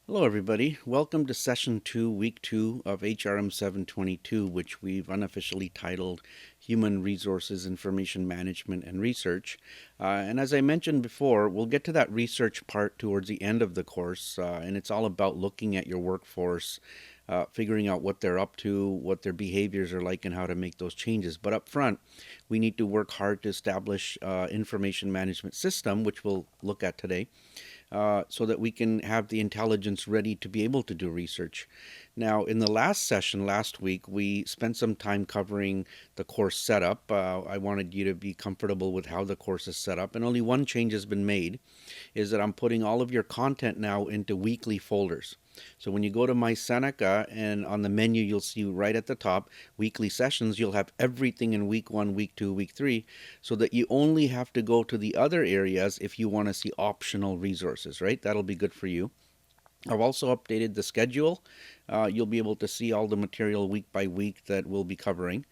Hello, everybody. Welcome to Session 2, Week 2 of HRM722, which we've unofficially titled Human Resources Information Management and Research. And as I mentioned before, we'll get to that research part towards the end of the course, and it's all about looking at your workforce, figuring out what they're up to, what their behaviors are like, and how to make those changes. But up front, we need to work hard to establish information management system, which we'll look at today, so that we can have the intelligence ready to be able to do research. Now, in the last session last week, we spent some time covering the course setup. I wanted you to be comfortable with how the course is set up, and only one change has been made, is that I'm putting all of your content now into weekly folders. So when you go to My Seneca and on the menu, you'll see right at the top, weekly sessions, you'll have everything in week 1, week 2, week 3, so that you only have to go to the other areas if you want to see optional resources, right? That'll be good for you. I've also updated the schedule. You'll be able to see all the material week by week that we'll be covering.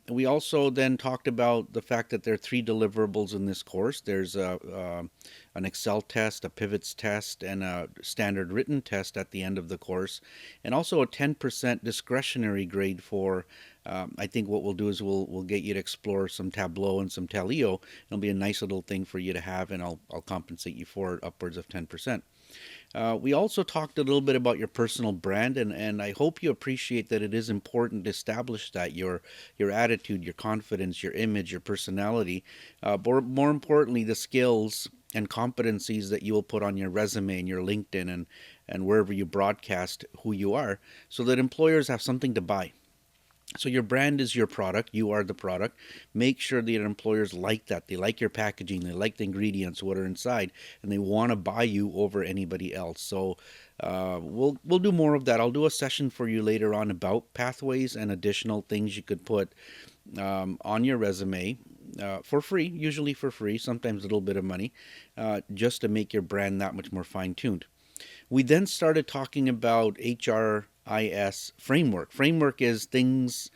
We also then talked about the fact that there are 3 deliverables in this course. There's an Excel test, a pivots test, and a standard written test at the end of the course, and also a 10% discretionary grade for. I think what we'll do is we'll get you to explore some Tableau and some Taleo. It'll be a nice little thing for you to have, and I'll compensate you for upwards of 10%. We also talked a little bit about your personal brand, and I hope you appreciate that it is important to establish that your attitude, your confidence, your image, your personality, more importantly, the skills and competencies that you will put on your resume and your LinkedIn and wherever you broadcast who you are, so that employers have something to buy. So your brand is your product. You are the product. Make sure that your employers like that. They like your packaging. They like the ingredients, what are inside, and they want to buy you over anybody else. So we'll do more of that. I'll do a session for you later on about pathways and additional things you could put on your resume for free, usually for free, sometimes a little bit of money, just to make your brand that much more fine tuned. We then started talking about HRIS framework. Framework is things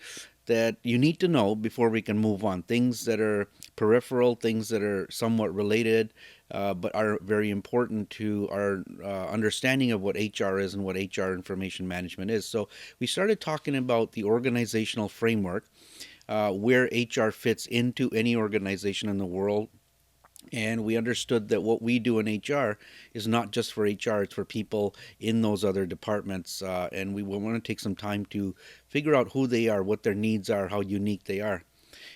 that you need to know before we can move on. Things that are peripheral, things that are somewhat related, but are very important to our understanding of what HR is and what HR information management is. So we started talking about the organizational framework, where HR fits into any organization in the world, and we understood that what we do in HR is not just for HR, it's for people in those other departments. And we want to take some time to figure out who they are, what their needs are, how unique they are.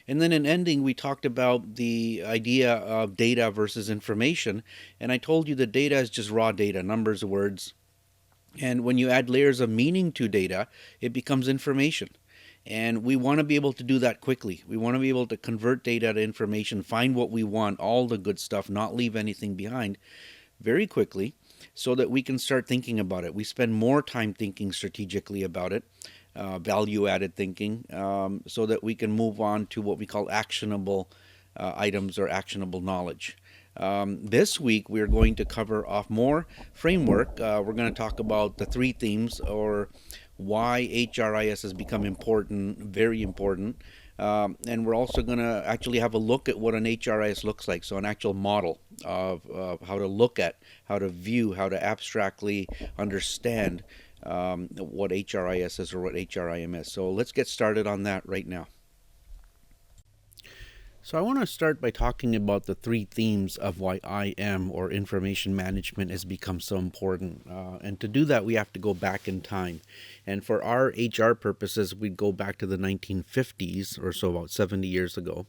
And then in ending, we talked about the idea of data versus information. And I told you that data is just raw data, numbers, words. And when you add layers of meaning to data, it becomes information. And we want to be able to do that quickly. We want to be able to convert data to information, find what we want, all the good stuff, not leave anything behind very quickly so that we can start thinking about it. We spend more time thinking strategically about it, value added thinking, so that we can move on to what we call actionable items or actionable knowledge. This week, we're going to cover off more framework. We're going to talk about the 3 themes, or why HRIS has become important, very important. And we're also going to actually have a look at what an HRIS looks like. So, an actual model of how to look at, how to view, how to abstractly understand what HRIS is or what HRIM is. So, let's get started on that right now. So I want to start by talking about the 3 themes of why IM, or information management, has become so important. And to do that, we have to go back in time. And for our HR purposes, we'd go back to the 1950s or so, about 70 years ago.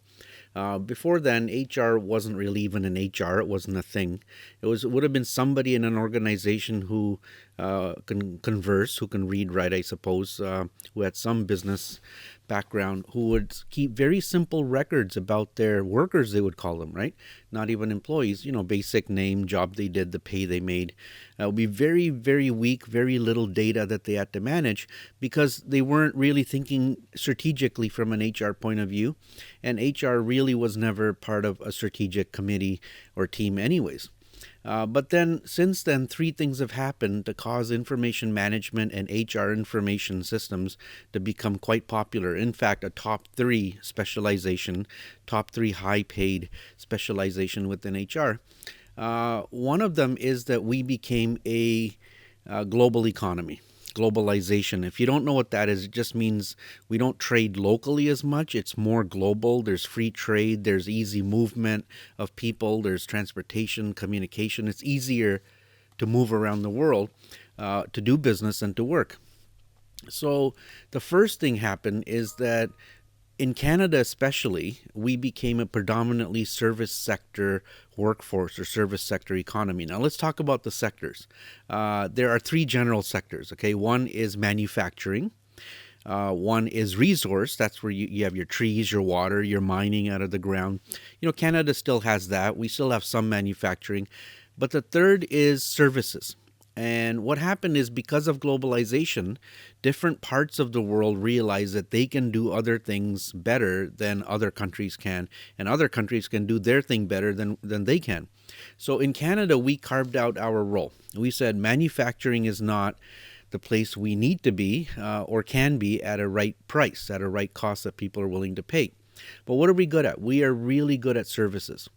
Before then, HR wasn't really even an HR. It wasn't a thing. It would have been somebody in an organization who can converse, who can read, write, I suppose, who had some business background, who would keep very simple records about their workers, they would call them, right? Not even employees, basic name, job they did, the pay they made. It would be very, very weak, very little data that they had to manage because they weren't really thinking strategically from an HR point of view. And HR really was never part of a strategic committee or team anyways. But then, since then, 3 things have happened to cause information management and HR information systems to become quite popular. In fact, a top 3 specialization, top 3 high-paid specialization within HR. One of them is that we became a global economy, globalization. If you don't know what that is, it just means we don't trade locally as much. It's more global. There's free trade, there's easy movement of people, there's transportation, communication. It's easier to move around the world to do business and to work. So the first thing happened is that in Canada, especially, we became a predominantly service sector workforce or service sector economy. Now, let's talk about the sectors. There are three general sectors, okay? One is manufacturing. One is resource. That's where you have your trees, your water, your mining out of the ground. Canada still has that. We still have some manufacturing. But the third is services. And what happened is because of globalization, different parts of the world realize that they can do other things better than other countries can, and other countries can do their thing better than they can. So in Canada, we carved out our role. We said manufacturing is not the place we need to be or can be at a right price, at a right cost that people are willing to pay. But what are we good at? We are really good at services.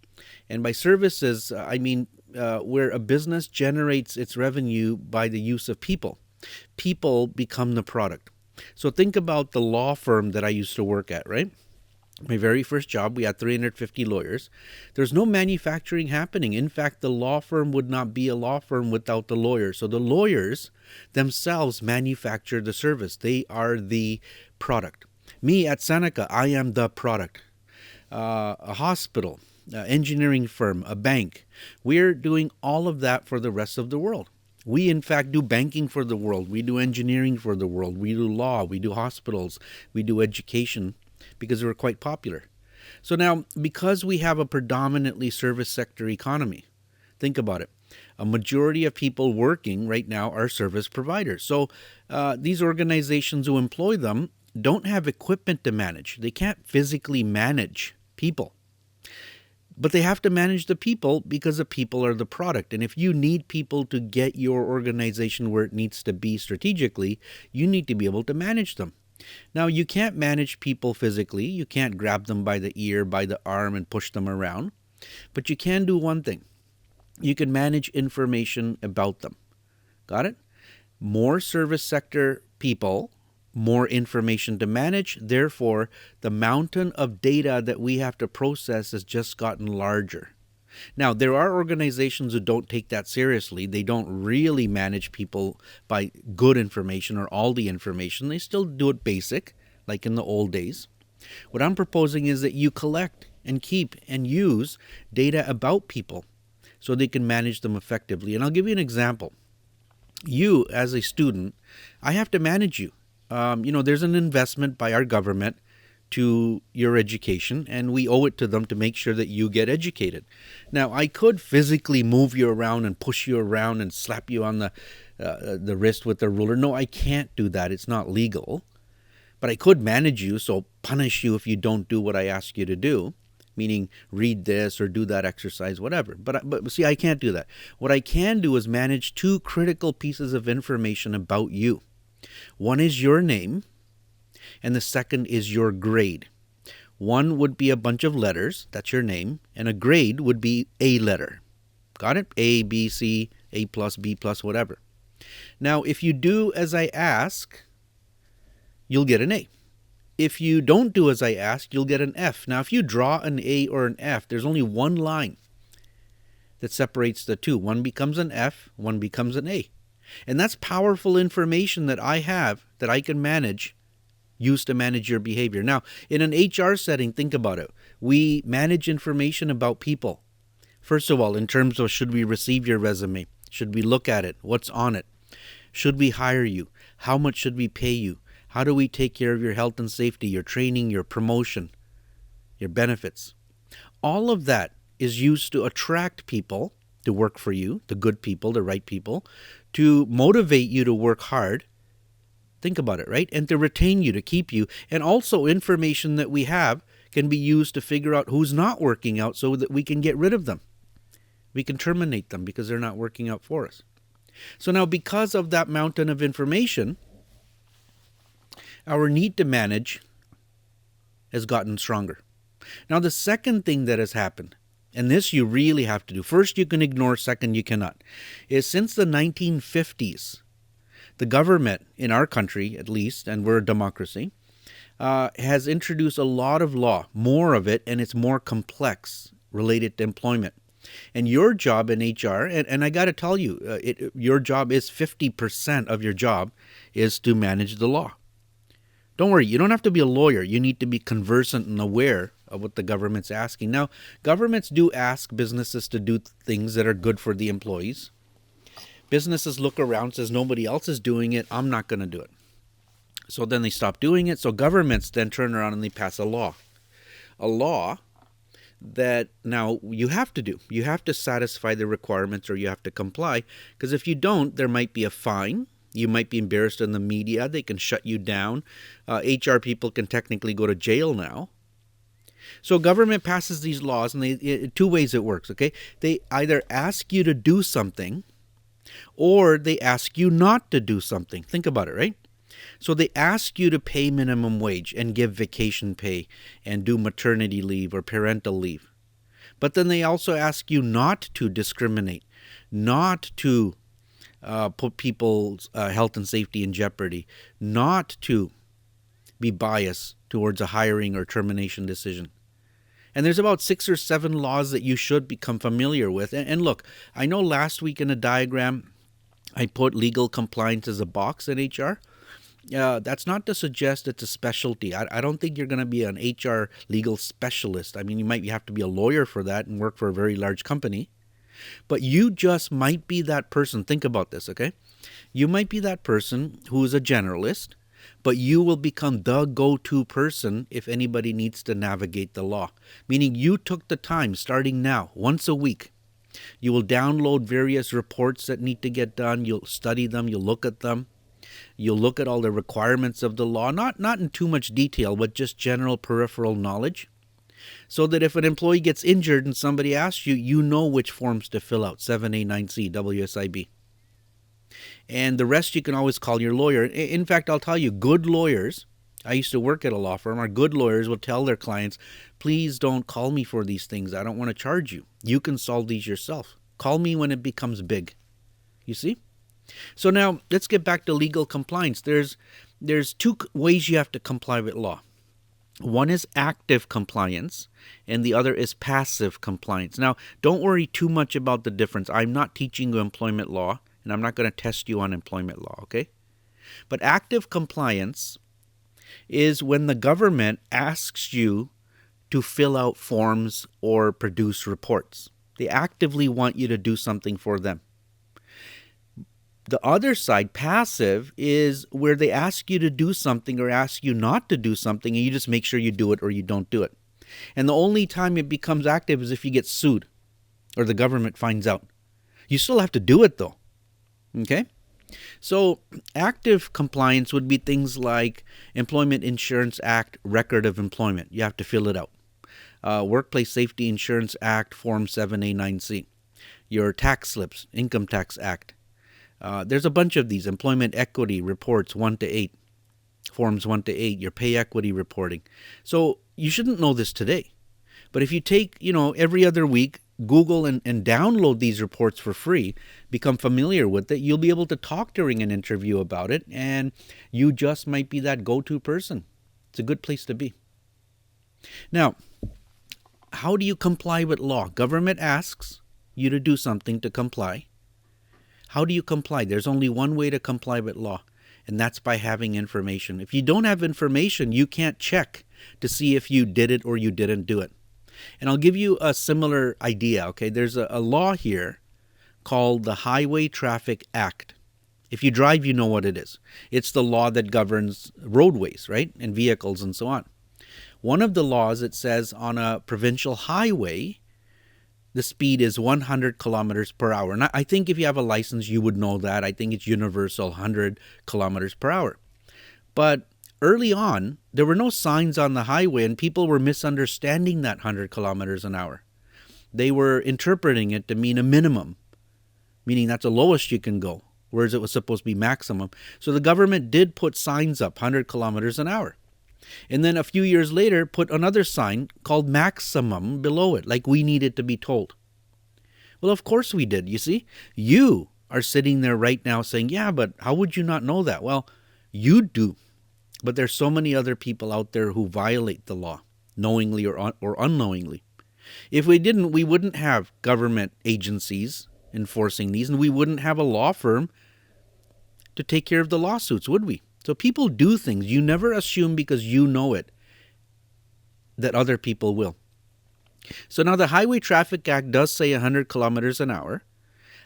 And by services, I mean where a business generates its revenue by the use of people. People become the product. So think about the law firm that I used to work at, right? My very first job, we had 350 lawyers. There's no manufacturing happening. In fact, the law firm would not be a law firm without the lawyers. So the lawyers themselves manufacture the service. They are the product. Me at Seneca, I am the product. A hospital, engineering firm, a bank. We're doing all of that for the rest of the world. We, in fact, do banking for the world. We do engineering for the world. We do law. We do hospitals. We do education because we're quite popular. So now, because we have a predominantly service sector economy, think about it. A majority of people working right now are service providers. So these organizations who employ them don't have equipment to manage. They can't physically manage people. But they have to manage the people because the people are the product. And if you need people to get your organization where it needs to be strategically, you need to be able to manage them. Now, you can't manage people physically. You can't grab them by the ear, by the arm, and push them around. But you can do one thing. You can manage information about them. Got it? More service sector people, more information to manage. Therefore, the mountain of data that we have to process has just gotten larger. Now, there are organizations who don't take that seriously. They don't really manage people by good information or all the information. They still do it basic, like in the old days. What I'm proposing is that you collect and keep and use data about people so they can manage them effectively. And I'll give you an example. You, as a student, I have to manage you. There's an investment by our government to your education, and we owe it to them to make sure that you get educated. Now, I could physically move you around and push you around and slap you on the wrist with a ruler. No, I can't do that. It's not legal. But I could manage you, so punish you if you don't do what I ask you to do, meaning read this or do that exercise, whatever. But see, I can't do that. What I can do is manage two critical pieces of information about you. One is your name, and the second is your grade. One would be a bunch of letters, that's your name, and a grade would be a letter. Got it? A, B, C, A plus, B plus, whatever. Now, if you do as I ask, you'll get an A. If you don't do as I ask, you'll get an F. Now, if you draw an A or an F, there's only one line that separates the two. One becomes an F, one becomes an A. And that's powerful information that I have that I can manage, use to manage your behavior. Now, in an HR setting, think about it. We manage information about people. First of all, in terms of should we receive your resume? Should we look at it? What's on it? Should we hire you? How much should we pay you? How do we take care of your health and safety, your training, your promotion, your benefits? All of that is used to attract people to work for you, the good people, the right people, to motivate you to work hard. Think about it, right? And to retain you, to keep you. And also information that we have can be used to figure out who's not working out so that we can get rid of them. We can terminate them because they're not working out for us. So now because of that mountain of information, our need to manage has gotten stronger. Now the second thing that has happened, and this you really have to do. First, you can ignore, second, you cannot, is since the 1950s, the government, in our country at least, and we're a democracy, has introduced a lot of law, more of it, and it's more complex related to employment. And your job in HR, and I got to tell you, your job is 50% of your job is to manage the law. Don't worry, you don't have to be a lawyer. You need to be conversant and aware of what the government's asking. Now, governments do ask businesses to do things that are good for the employees. Businesses look around, says nobody else is doing it, I'm not going to do it. So then they stop doing it. So governments then turn around and they pass a law. A law that now you have to do. You have to satisfy the requirements or you have to comply. Because if you don't, there might be a fine. You might be embarrassed in the media. They can shut you down. HR people can technically go to jail now. So government passes these laws, and two ways it works, okay? They either ask you to do something or they ask you not to do something. Think about it, right? So they ask you to pay minimum wage and give vacation pay and do maternity leave or parental leave. But then they also ask you not to discriminate, not to put people's health and safety in jeopardy, not to be biased towards a hiring or termination decision. And there's about 6 or 7 laws that you should become familiar with. And look, I know last week in a diagram, I put legal compliance as a box in HR. That's not to suggest it's a specialty. I don't think you're going to be an HR legal specialist. I mean, you might have to be a lawyer for that and work for a very large company. But you just might be that person. Think about this, okay? You might be that person who is a generalist, but you will become the go-to person if anybody needs to navigate the law. Meaning you took the time, starting now, once a week. You will download various reports that need to get done. You'll study them. You'll look at them. You'll look at all the requirements of the law, not in too much detail, but just general peripheral knowledge. So that if an employee gets injured and somebody asks you, you know which forms to fill out, 7A, 9C, WSIB. And the rest you can always call your lawyer. In fact, I'll tell you, good lawyers, I used to work at a law firm, our good lawyers will tell their clients, please don't call me for these things. I don't want to charge you. You can solve these yourself. Call me when it becomes big. You see? So now let's get back to legal compliance. There's 2 ways you have to comply with law. One is active compliance, and the other is passive compliance. Now, don't worry too much about the difference. I'm not teaching you employment law, and I'm not going to test you on employment law, okay? But active compliance is when the government asks you to fill out forms or produce reports. They actively want you to do something for them. The other side, passive, is where they ask you to do something or ask you not to do something, and you just make sure you do it or you don't do it. And the only time it becomes active is if you get sued or the government finds out. You still have to do it, though. Okay? So active compliance would be things like Employment Insurance Act record of employment. You have to fill it out. Workplace Safety Insurance Act, Form 7A, 9C. Your tax slips, Income Tax Act. There's a bunch of these. Employment Equity Reports 1 to 8. Forms 1 to 8. Your pay equity reporting. So you shouldn't know this today. But if you take, every other week, Google and download these reports for free, become familiar with it, you'll be able to talk during an interview about it, and you just might be that go-to person. It's a good place to be. Now, how do you comply with law? Government asks you to do something to comply. How do you comply? There's only one way to comply with law, and that's by having information. If you don't have information, you can't check to see if you did it or you didn't do it. And I'll give you a similar idea, okay? There's a law here called the Highway Traffic Act. If you drive, you know what it is. It's the law that governs roadways, right? And vehicles and so on. One of the laws, it says on a provincial highway, the speed is 100 kilometers per hour. And I think if you have a license, you would know that. I think it's universal, 100 kilometers per hour. But early on, there were no signs on the highway, and people were misunderstanding that 100 kilometers an hour. They were interpreting it to mean a minimum, meaning that's the lowest you can go, whereas it was supposed to be maximum. So the government did put signs up, 100 kilometers an hour. And then a few years later, put another sign called maximum below it, like we needed to be told. Well, of course we did, you see. You are sitting there right now saying, yeah, but how would you not know that? Well, you do. But there's so many other people out there who violate the law, knowingly or unknowingly. If we didn't, we wouldn't have government agencies enforcing these, and we wouldn't have a law firm to take care of the lawsuits, would we? So people do things. You never assume because you know it that other people will. So now the Highway Traffic Act does say 100 kilometers an hour.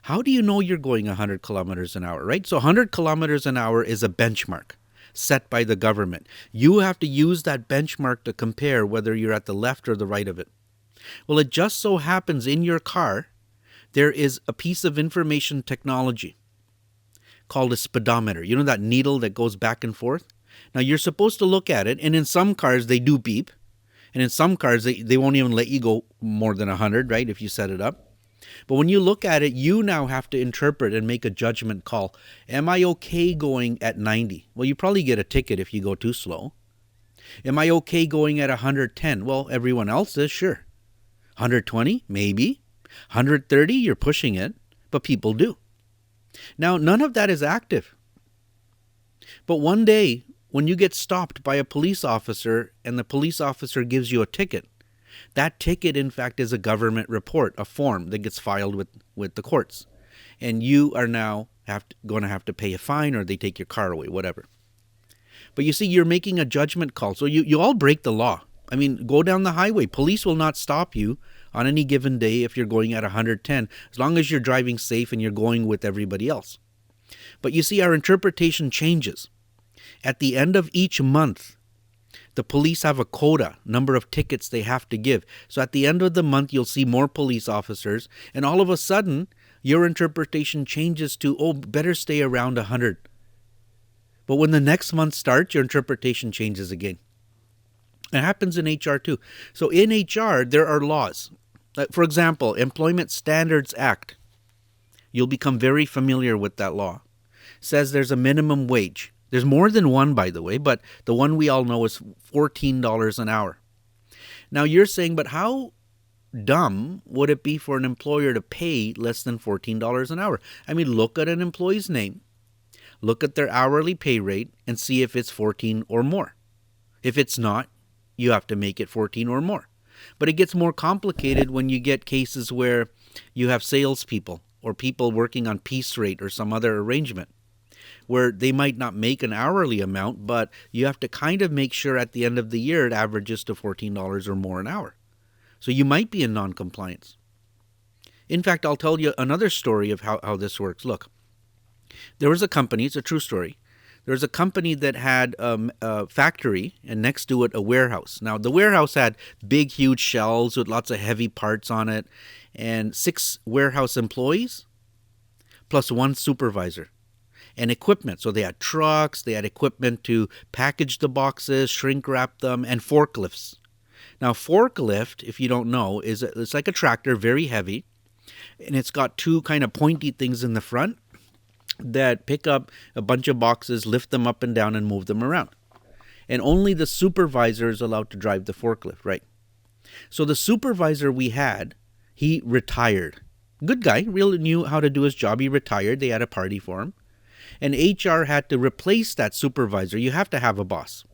How do you know you're going 100 kilometers an hour, right? So 100 kilometers an hour is a benchmark set by the government. You have to use that benchmark to compare whether you're at the left or the right of it. Well, it just so happens in your car, there is a piece of information technology called a speedometer. You know that needle that goes back and forth? Now, you're supposed to look at it, and in some cars, they do beep. And in some cars, they won't even let you go more than 100, right, if you set it up. But when you look at it, you now have to interpret and make a judgment call. Am I okay going at 90? Well, you probably get a ticket if you go too slow. Am I okay going at 110? Well, everyone else is, sure. 120? Maybe. 130? You're pushing it, but people do. Now, none of that is active. But one day, when you get stopped by a police officer and the police officer gives you a ticket, that ticket, in fact, is a government report, a form that gets filed with the courts. And you are now going to have to pay a fine, or they take your car away, whatever. But you see, you're making a judgment call. So you all break the law. I mean, go down the highway. Police will not stop you on any given day if you're going at 110, as long as you're driving safe and you're going with everybody else. But you see, our interpretation changes. At the end of each month, the police have a quota, number of tickets they have to give. So at the end of the month, you'll see more police officers, and all of a sudden, your interpretation changes to, oh, better stay around 100. But when the next month starts, your interpretation changes again. It happens in HR too. So in HR, there are laws. For example, Employment Standards Act. You'll become very familiar with that law. Says there's a minimum wage. There's more than one, by the way, but the one we all know is $14 an hour. Now you're saying, but how dumb would it be for an employer to pay less than $14 an hour? I mean, look at an employee's name, look at their hourly pay rate, and see if it's 14 or more. If it's not, you have to make it 14 or more. But it gets more complicated when you get cases where you have salespeople or people working on piece rate or some other arrangement, where they might not make an hourly amount, but you have to kind of make sure at the end of the year it averages to $14 or more an hour. So you might be in non-compliance. In fact, I'll tell you another story of how this works. Look, there was a company, it's a true story. There was a company that had a factory and next to it a warehouse. Now, the warehouse had big, huge shelves with lots of heavy parts on it, and 6 warehouse employees plus 1 supervisor. And equipment. So they had trucks, they had equipment to package the boxes, shrink wrap them, and forklifts. Now, forklift, if you don't know, it's like a tractor, very heavy, and it's got 2 kind of pointy things in the front that pick up a bunch of boxes, lift them up and down, and move them around. And only the supervisor is allowed to drive the forklift, right? So the supervisor we had, he retired. Good guy, really knew how to do his job. He retired. They had a party for him. And HR had to replace that supervisor. You have to have a boss.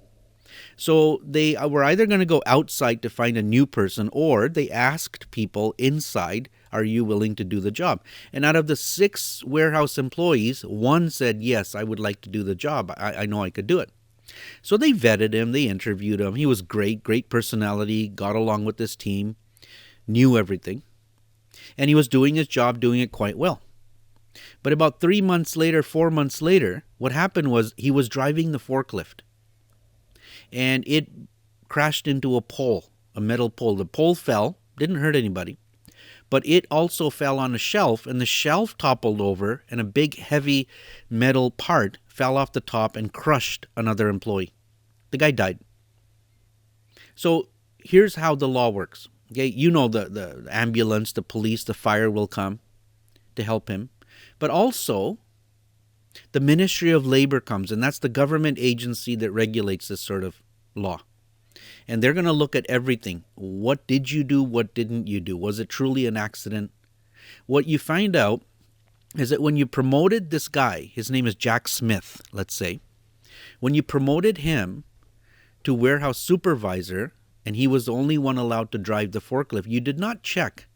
So they were either going to go outside to find a new person, or they asked people inside, are you willing to do the job? And out of the 6 warehouse employees, 1 said, yes, I would like to do the job. I know I could do it. So they vetted him. They interviewed him. He was great personality, got along with his team, knew everything. And he was doing his job, doing it quite well. But about 3 months later, 4 months later, what happened was he was driving the forklift. And it crashed into a pole, a metal pole. The pole fell, didn't hurt anybody. But it also fell on a shelf, and the shelf toppled over, and a big, heavy metal part fell off the top and crushed another employee. The guy died. So here's how the law works. Okay, you know the ambulance, the police, the fire will come to help him. But also, the Ministry of Labor comes, and that's the government agency that regulates this sort of law. And they're going to look at everything. What did you do? What didn't you do? Was it truly an accident? What you find out is that when you promoted this guy, his name is Jack Smith, let's say, when you promoted him to warehouse supervisor, and he was the only one allowed to drive the forklift, you did not check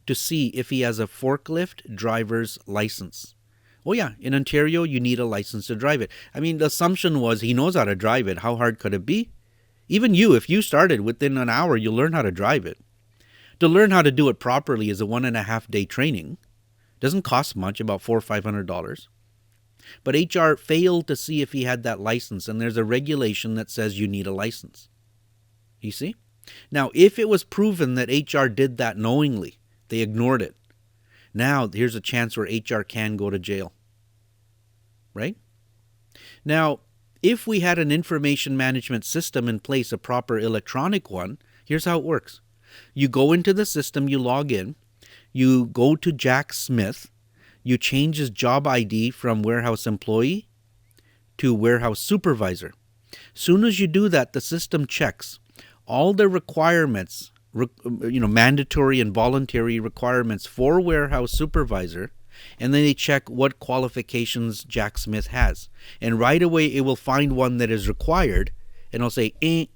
to see if he has a forklift driver's license. Oh yeah, in Ontario, you need a license to drive it. I mean, the assumption was he knows how to drive it. How hard could it be? Even you, if you started within an hour, you'll learn how to drive it. To learn how to do it properly is a 1.5-day training. Doesn't cost much, about $400 or $500. But HR failed to see if he had that license, and there's a regulation that says you need a license. You see? Now, if it was proven that HR did that knowingly, they ignored it. Now, here's a chance where HR can go to jail. Right? Now, if we had an information management system in place, a proper electronic one, here's how it works. You go into the system, you log in, you go to Jack Smith, you change his job ID from warehouse employee to warehouse supervisor. Soon as you do that, the system checks all the requirements, mandatory and voluntary requirements for warehouse supervisor, and then they check what qualifications Jack Smith has. And right away, it will find one that is required, and it'll say,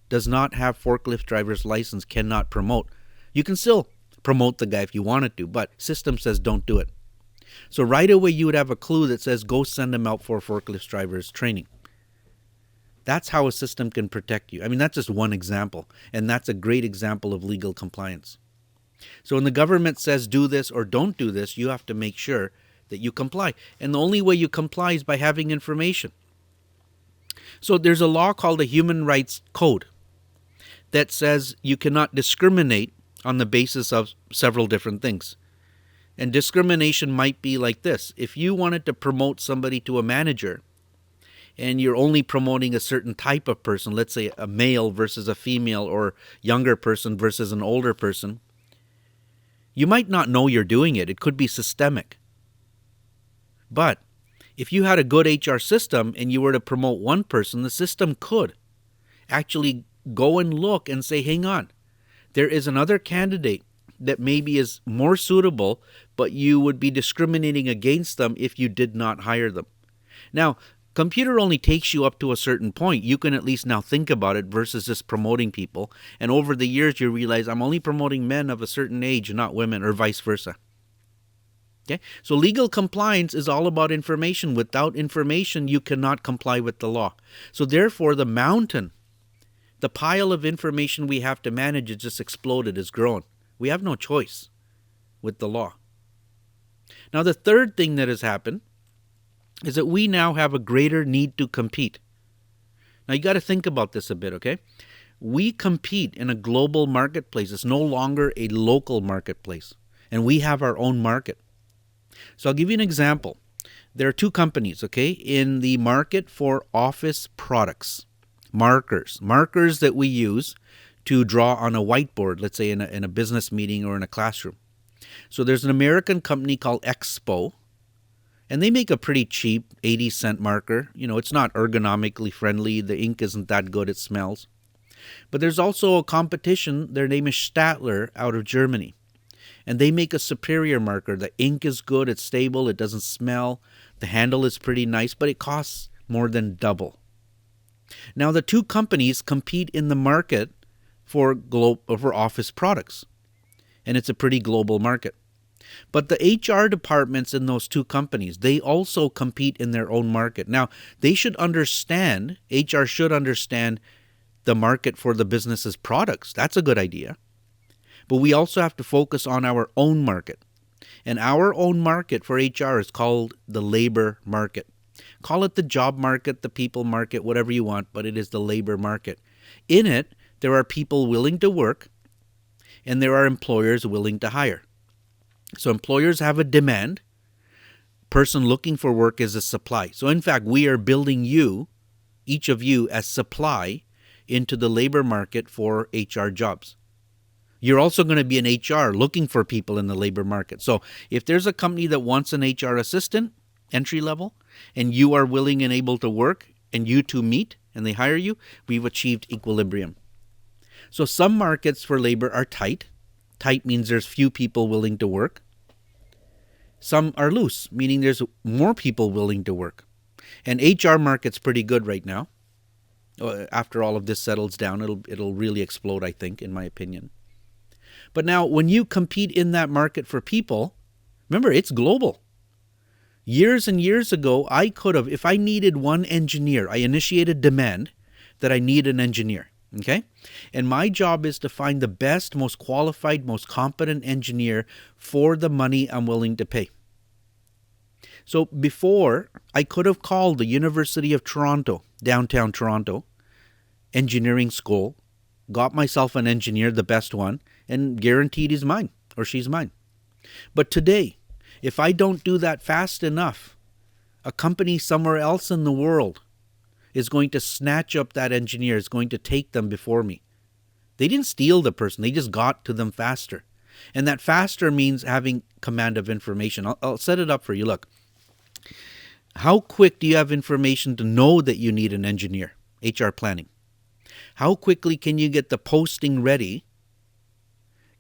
does not have forklift driver's license, cannot promote. You can still promote the guy if you wanted to, but system says don't do it. So right away, you would have a clue that says go send him out for forklift driver's training. That's how a system can protect you. I mean, that's just one example, and that's a great example of legal compliance. So when the government says do this or don't do this, you have to make sure that you comply. And the only way you comply is by having information. So there's a law called the Human Rights Code that says you cannot discriminate on the basis of several different things. And discrimination might be like this. If you wanted to promote somebody to a manager, and you're only promoting a certain type of person, let's say a male versus a female, or younger person versus an older person, you might not know you're doing it. It could be systemic. But if you had a good HR system and you were to promote one person, the system could actually go and look and say, hang on, there is another candidate that maybe is more suitable, but you would be discriminating against them if you did not hire them. Now, computer only takes you up to a certain point. You can at least now think about it versus just promoting people. And over the years, you realize I'm only promoting men of a certain age, not women, or vice versa. Okay? So legal compliance is all about information. Without information, you cannot comply with the law. So therefore, the mountain, the pile of information we have to manage is just exploded, is grown. We have no choice with the law. Now, the third thing that has happened is that we now have a greater need to compete. Now, you got to think about this a bit, okay? We compete in a global marketplace. It's no longer a local marketplace, and we have our own market. So I'll give you an example. There are two companies, okay, in the market for office products, markers that we use to draw on a whiteboard, let's say in a business meeting or in a classroom. So there's an American company called Expo, and they make a pretty cheap 80-cent marker. You know, it's not ergonomically friendly. The ink isn't that good. It smells. But there's also a competition. Their name is Statler out of Germany. And they make a superior marker. The ink is good. It's stable. It doesn't smell. The handle is pretty nice, but it costs more than double. Now, the two companies compete in the market for office products. And it's a pretty global market. But the HR departments in those two companies, they also compete in their own market. Now, they should understand, HR should understand the market for the business's products. That's a good idea. But we also have to focus on our own market. And our own market for HR is called the labor market. Call it the job market, the people market, whatever you want, but it is the labor market. In it, there are people willing to work, and there are employers willing to hire. So employers have a demand. Person looking for work is a supply. So in fact, we are building you, each of you, as supply into the labor market for HR jobs. You're also going to be an HR looking for people in the labor market. So if there's a company that wants an HR assistant, entry level, and you are willing and able to work, and you two meet, and they hire you, we've achieved equilibrium. So some markets for labor are tight. Tight means there's few people willing to work. Some are loose, meaning there's more people willing to work. And HR market's pretty good right now. After all of this settles down, it'll really explode, I think, in my opinion. But now, when you compete in that market for people, remember, it's global. Years and years ago, I could have, if I needed one engineer, I initiated demand that I need an engineer, okay? And my job is to find the best, most qualified, most competent engineer for the money I'm willing to pay. So before, I could have called the University of Toronto, downtown Toronto, engineering school, got myself an engineer, the best one, and guaranteed he's mine or she's mine. But today, if I don't do that fast enough, a company somewhere else in the world is going to snatch up that engineer, is going to take them before me. They didn't steal the person, they just got to them faster. And that faster means having command of information. I'll set it up for you. Look, how quick do you have information to know that you need an engineer? HR planning. How quickly can you get the posting ready,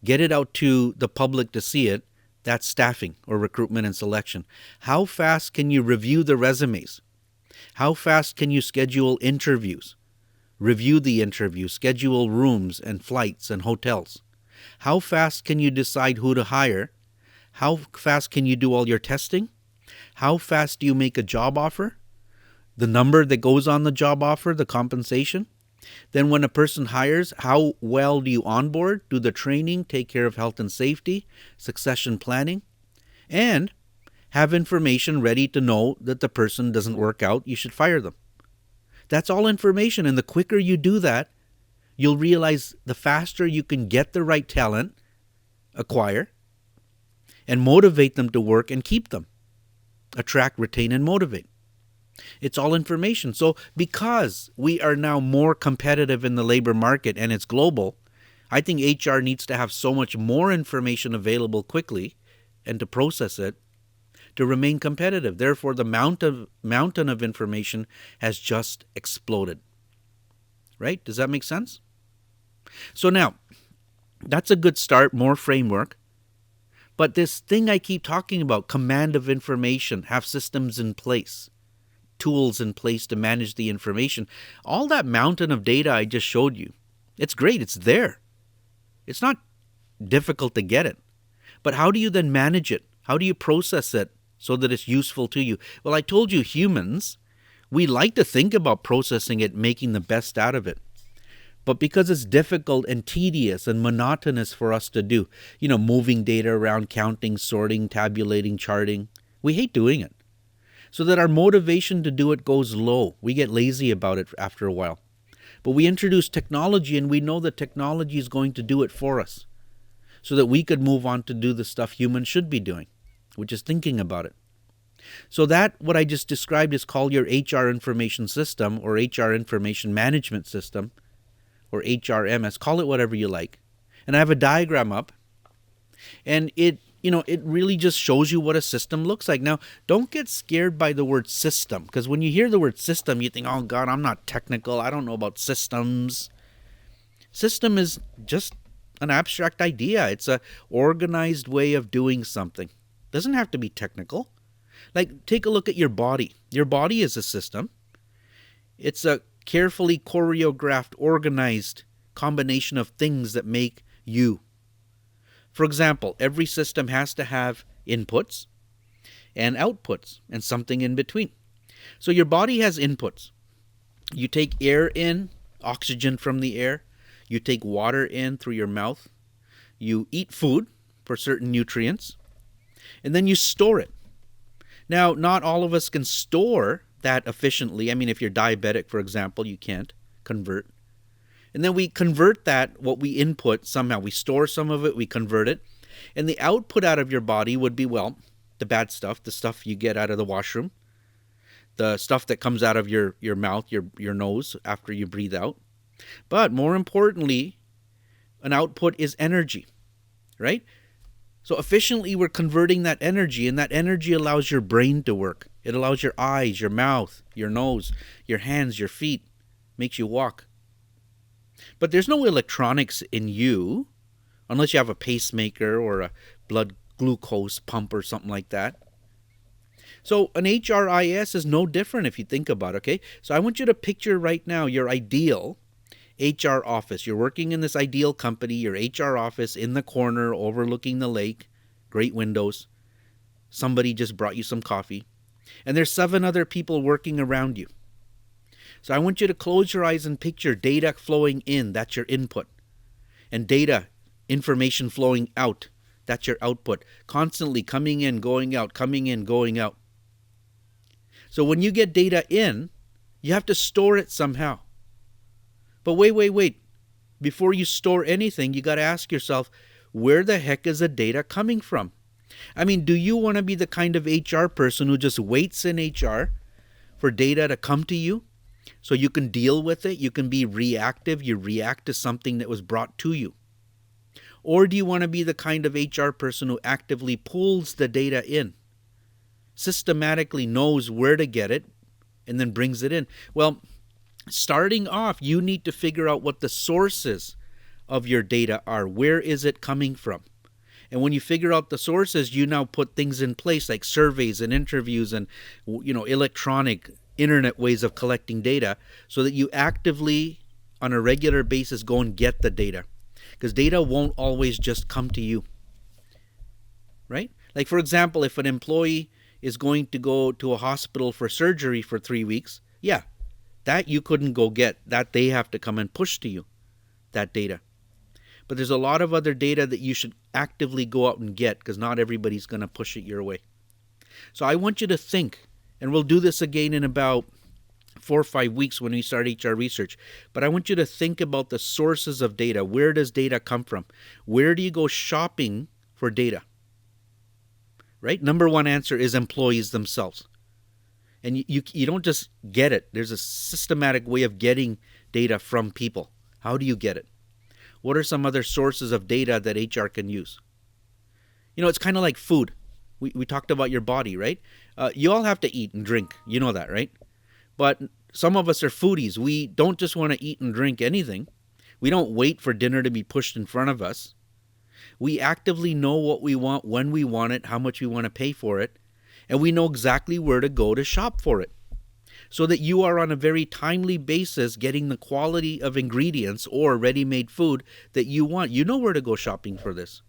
get it out to the public to see it? That's staffing or recruitment and selection. How fast can you review the resumes? How fast can you schedule interviews? Review the interviews, schedule rooms and flights and hotels. How fast can you decide who to hire? How fast can you do all your testing? How fast do you make a job offer? The number that goes on the job offer, the compensation. Then when a person hires, how well do you onboard, do the training, take care of health and safety, succession planning, and have information ready to know that the person doesn't work out, you should fire them. That's all information, and the quicker you do that, you'll realize the faster you can get the right talent, acquire, and motivate them to work and keep them. Attract, retain, and motivate. It's all information. So because we are now more competitive in the labor market and it's global, I think HR needs to have so much more information available quickly and to process it to remain competitive. Therefore, the mountain of information has just exploded. Right? Does that make sense? So now, that's a good start, more framework. But this thing I keep talking about, command of information, have systems in place, tools in place to manage the information. All that mountain of data I just showed you, it's great, it's there. It's not difficult to get it. But how do you then manage it? How do you process it so that it's useful to you? Well, I told you humans, we like to think about processing it, making the best out of it. But because it's difficult and tedious and monotonous for us to do, moving data around, counting, sorting, tabulating, charting, we hate doing it. So that our motivation to do it goes low. We get lazy about it after a while. But we introduce technology and we know that technology is going to do it for us so that we could move on to do the stuff humans should be doing, which is thinking about it. So that, what I just described, is called your HR information system or HR information management system or HRMS. Call it whatever you like. And I have a diagram up and it really just shows you what a system looks like. Now, don't get scared by the word system, because when you hear the word system, you think, oh God, I'm not technical. I don't know about systems. System is just an abstract idea. It's a organized way of doing something. It doesn't have to be technical. Like, take a look at your body. Your body is a system. It's a carefully choreographed, organized combination of things that make you. For example, every system has to have inputs and outputs and something in between. So your body has inputs. You take air in, oxygen from the air. You take water in through your mouth. You eat food for certain nutrients. And then you store it. Now, not all of us can store that efficiently. I mean, if you're diabetic, for example, you can't convert. And then we convert that, what we input, somehow. We store some of it, we convert it. And the output out of your body would be, well, the bad stuff, the stuff you get out of the washroom, the stuff that comes out of your mouth, your nose after you breathe out. But more importantly, an output is energy, right? So efficiently, we're converting that energy, and that energy allows your brain to work. It allows your eyes, your mouth, your nose, your hands, your feet, makes you walk. But there's no electronics in you, unless you have a pacemaker or a blood glucose pump or something like that. So an HRIS is no different if you think about it, okay? So I want you to picture right now your ideal HR office. You're working in this ideal company, your HR office in the corner overlooking the lake, great windows. Somebody just brought you some coffee. And there's 7 other people working around you. So I want you to close your eyes and picture data flowing in, that's your input. And data, information flowing out, that's your output. Constantly coming in, going out, coming in, going out. So when you get data in, you have to store it somehow. But wait. Before you store anything, you got to ask yourself, where the heck is the data coming from? I mean, do you want to be the kind of HR person who just waits in HR for data to come to you so you can deal with it? You can be reactive. You react to something that was brought to you. Or do you want to be the kind of HR person who actively pulls the data in, systematically knows where to get it, and then brings it in? Well, starting off, you need to figure out what the sources of your data are. Where is it coming from? And when you figure out the sources, you now put things in place like surveys and interviews and electronic internet ways of collecting data so that you actively on a regular basis go and get the data. Because data won't always just come to you. Right? Like for example, if an employee is going to go to a hospital for surgery for 3 weeks, yeah, that you couldn't go get. That they have to come and push to you, that data. But there's a lot of other data that you should actively go out and get because not everybody's going to push it your way. So I want you to think, and we'll do this again in about 4 or 5 weeks when we start HR research, but I want you to think about the sources of data. Where does data come from? Where do you go shopping for data? Right? Number one answer is employees themselves. And you don't just get it. There's a systematic way of getting data from people. How do you get it? What are some other sources of data that HR can use? It's kind of like food. We talked about your body, right? You all have to eat and drink. You know that, right? But some of us are foodies. We don't just want to eat and drink anything. We don't wait for dinner to be pushed in front of us. We actively know what we want, when we want it, how much we want to pay for it, and we know exactly where to go to shop for it. So that you are on a very timely basis getting the quality of ingredients or ready-made food that you want. You know where to go shopping for this.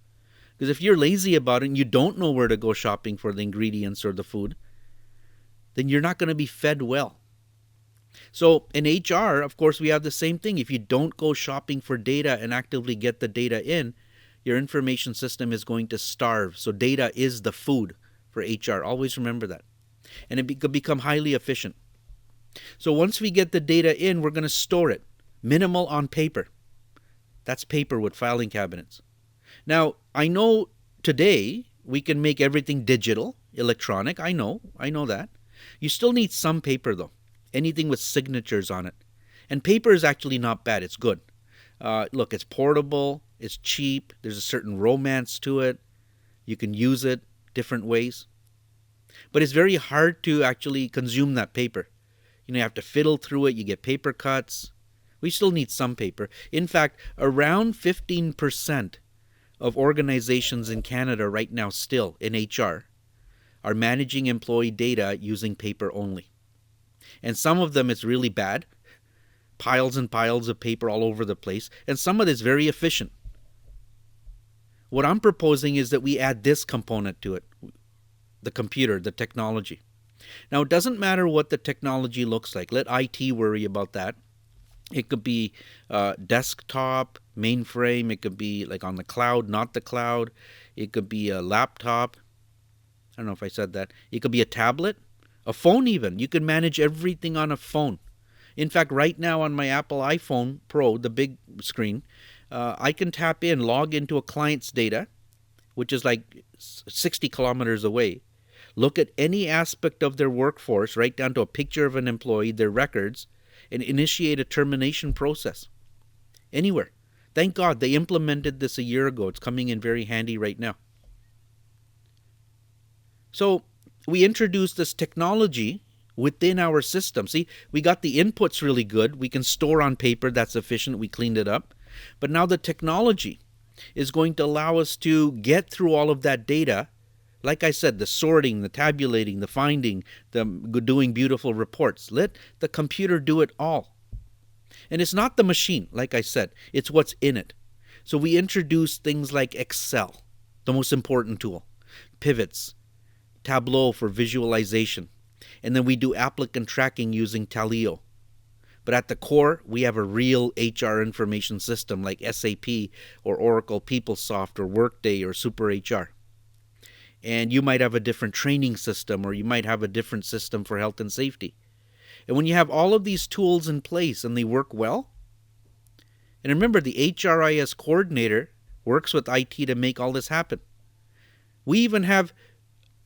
Because if you're lazy about it and you don't know where to go shopping for the ingredients or the food, then you're not going to be fed well. So in HR, of course, we have the same thing. If you don't go shopping for data and actively get the data in, your information system is going to starve. So data is the food for HR. Always remember that. And it could become highly efficient. So once we get the data in, we're going to store it. Minimal on paper. That's paper with filing cabinets. Now, I know today we can make everything digital, electronic. I know that. You still need some paper though. Anything with signatures on it. And paper is actually not bad. It's good. Look, it's portable. It's cheap. There's a certain romance to it. You can use it different ways. But it's very hard to actually consume that paper. You have to fiddle through it. You get paper cuts. We still need some paper. In fact, around 15% of organizations in Canada right now still in HR are managing employee data using paper only. And some of them it's really bad. Piles and piles of paper all over the place. And some of it is very efficient. What I'm proposing is that we add this component to it. The computer, the technology. Now, it doesn't matter what the technology looks like. Let IT worry about that. It could be desktop, mainframe. It could be like on the cloud, not the cloud. It could be a laptop. I don't know if I said that. It could be a tablet, a phone even. You can manage everything on a phone. In fact, right now on my Apple iPhone Pro, the big screen, I can tap in, log into a client's data, which is like 60 kilometers away. Look at any aspect of their workforce, right down to a picture of an employee, their records, and initiate a termination process. Anywhere. Thank God they implemented this a year ago. It's coming in very handy right now. So we introduced this technology within our system. See, we got the inputs really good. We can store on paper. That's efficient. We cleaned it up. But now the technology is going to allow us to get through all of that data. Like I said, the sorting, the tabulating, the finding, the doing beautiful reports. Let the computer do it all. And it's not the machine, like I said. It's what's in it. So we introduce things like Excel, the most important tool, pivots, Tableau for visualization, and then we do applicant tracking using Taleo. But at the core, we have a real HR information system like SAP or Oracle PeopleSoft or Workday or Super HR. And you might have a different training system, or you might have a different system for health and safety. And when you have all of these tools in place and they work well, and remember, the HRIS coordinator works with IT to make all this happen. We even have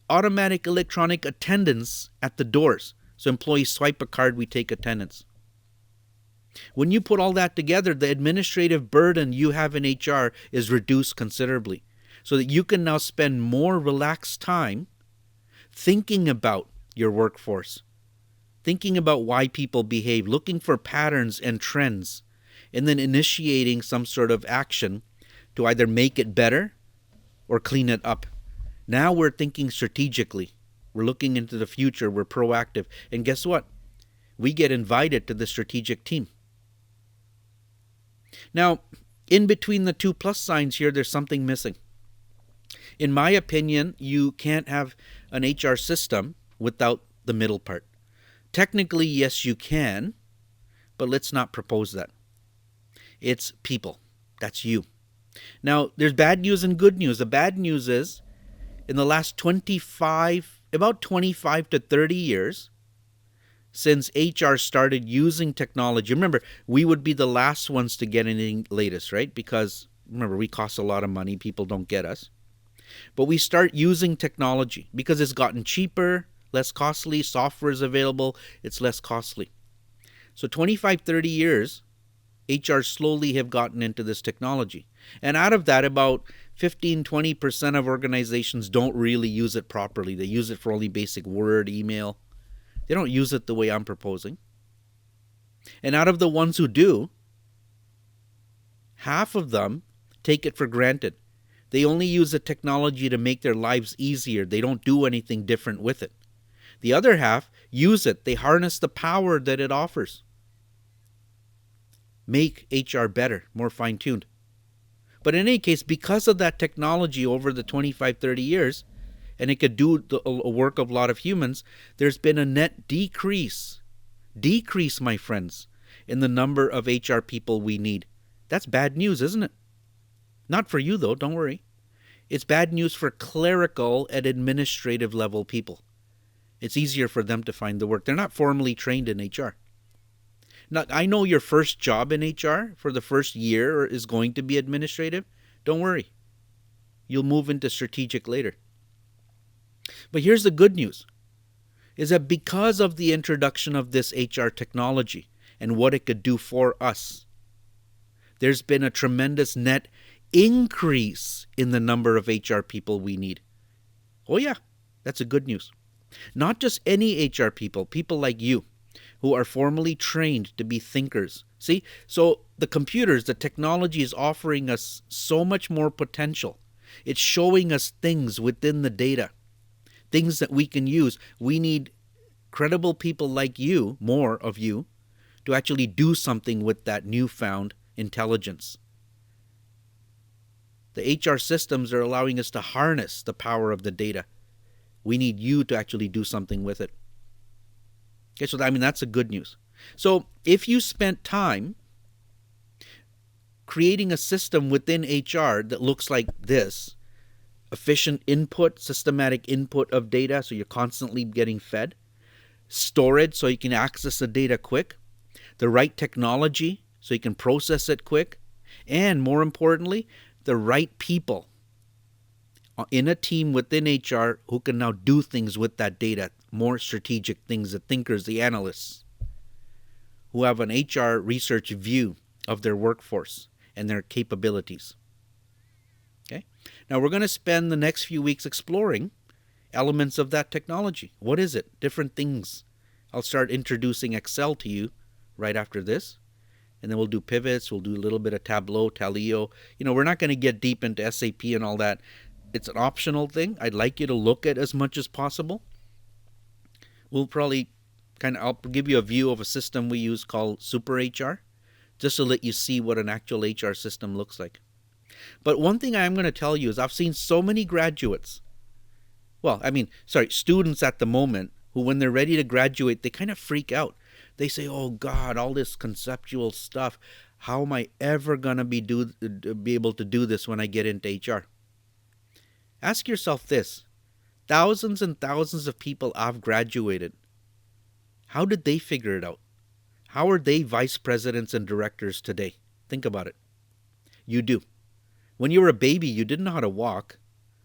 automatic electronic attendance at the doors. So employees swipe a card, we take attendance. When you put all that together, the administrative burden you have in HR is reduced considerably, so that you can now spend more relaxed time thinking about your workforce, thinking about why people behave, looking for patterns and trends, and then initiating some sort of action to either make it better or clean it up. Now we're thinking strategically. We're looking into the future. We're proactive. And guess what? We get invited to the strategic team. Now, in between the two plus signs here, there's something missing. In my opinion, you can't have an HR system without the middle part. Technically, yes, you can, but let's not propose that. It's people. That's you. Now, there's bad news and good news. The bad news is, in the last 25 to 30 years, since HR started using technology, remember, we would be the last ones to get anything latest, right? Because, remember, we cost a lot of money. People don't get us. But we start using technology because it's gotten cheaper, less costly. Software is available. It's less costly. So 25, 30 years, HR slowly have gotten into this technology. And out of that, about 15, 20% of organizations don't really use it properly. They use it for only basic Word, email. They don't use it the way I'm proposing. And out of the ones who do, half of them take it for granted. They only use the technology to make their lives easier. They don't do anything different with it. The other half use it. They harness the power that it offers. Make HR better, more fine-tuned. But in any case, because of that technology over the 25, 30 years, and it could do the work of a lot of humans, there's been a net decrease, my friends, in the number of HR people we need. That's bad news, isn't it? Not for you, though, don't worry. It's bad news for clerical and administrative level people. It's easier for them to find the work. They're not formally trained in HR. Now, I know your first job in HR for the first year is going to be administrative. Don't worry. You'll move into strategic later. But here's the good news, is that because of the introduction of this HR technology and what it could do for us, there's been a tremendous net increase in the number of HR people we need. Oh yeah, that's a good news. Not just any HR people, people like you who are formally trained to be thinkers. See, so the computers, the technology is offering us so much more potential. It's showing us things within the data, things that we can use. We need credible people like you, more of you, to actually do something with that newfound intelligence. The HR systems are allowing us to harness the power of the data. We need you to actually do something with it. Okay, so that's a good news. So if you spent time creating a system within HR that looks like this, efficient input, systematic input of data, so you're constantly getting fed, storage so you can access the data quick, the right technology so you can process it quick, and more importantly, the right people in a team within HR who can now do things with that data, more strategic things, the thinkers, the analysts, who have an HR research view of their workforce and their capabilities. Okay? Now we're going to spend the next few weeks exploring elements of that technology. What is it? Different things. I'll start introducing Excel to you right after this. And then we'll do pivots. We'll do a little bit of Tableau, Taleo. We're not going to get deep into SAP and all that. It's an optional thing. I'd like you to look at as much as possible. We'll probably I'll give you a view of a system we use called Super HR, just to let you see what an actual HR system looks like. But one thing I am going to tell you is I've seen so many graduates, students at the moment, who when they're ready to graduate, they kind of freak out. They say, oh God, all this conceptual stuff. How am I ever going to be able to do this when I get into HR? Ask yourself this. Thousands and thousands of people have graduated. How did they figure it out? How are they vice presidents and directors today? Think about it. You do. When you were a baby, you didn't know how to walk.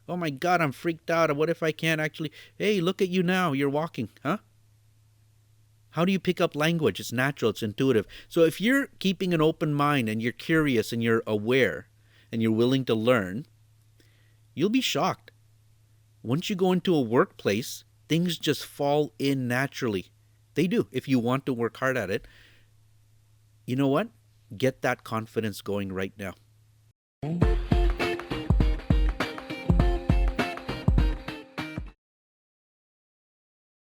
Oh my God, I'm freaked out. What if I can't actually... Hey, look at you now. You're walking, huh? How do you pick up language? It's natural. It's intuitive. So if you're keeping an open mind and you're curious and you're aware and you're willing to learn, you'll be shocked. Once you go into a workplace, things just fall in naturally. They do, if you want to work hard at it. You know what? Get that confidence going right now.